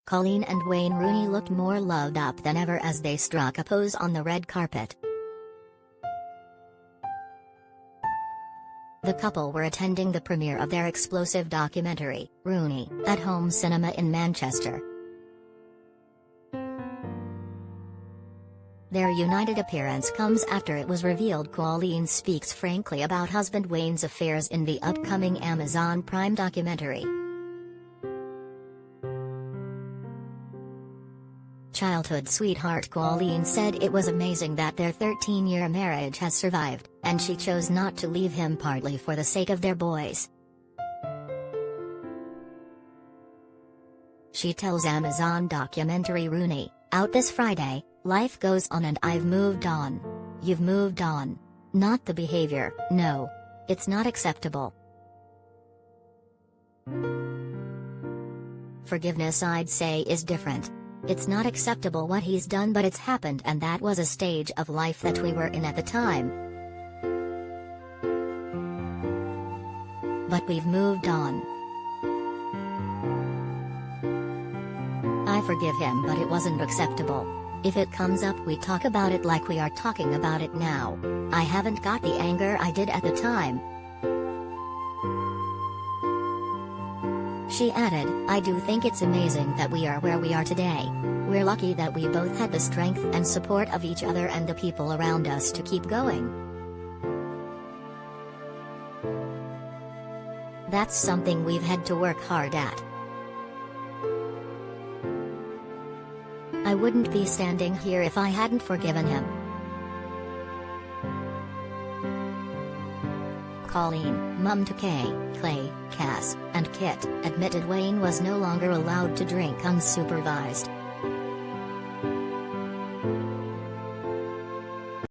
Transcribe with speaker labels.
Speaker 1: Coleen and Wayne Rooney looked more loved up than ever as they struck a pose on the red carpet. The couple were attending the premiere of their explosive documentary, Rooney, at Home Cinema in Manchester. Their united appearance comes after it was revealed Coleen speaks frankly about husband Wayne's affairs in the upcoming Amazon Prime documentary. Childhood sweetheart Coleen said it was amazing that their 13-year marriage has survived, and she chose not to leave him partly for the sake of their boys. She tells Amazon documentary Rooney, out this Friday, "Life goes on and I've moved on." You've moved on. Not the behavior, no. It's not acceptable. Forgiveness I'd say is different. It's not acceptable what he's done, but it's happened, and that was a stage of life that we were in at the time. But we've moved on. I forgive him, but it wasn't acceptable. If it comes up, we talk about it like we are talking about it now. I haven't got the anger I did at the time. She added, "I do think it's amazing that we are where we are today. We're lucky that we both had the strength and support of each other and the people around us to keep going. That's something we've had to work hard at. I wouldn't be standing here if I hadn't forgiven him." Coleen, mum to Kay, Clay, Cass, and Kit, admitted Wayne was no longer allowed to drink unsupervised.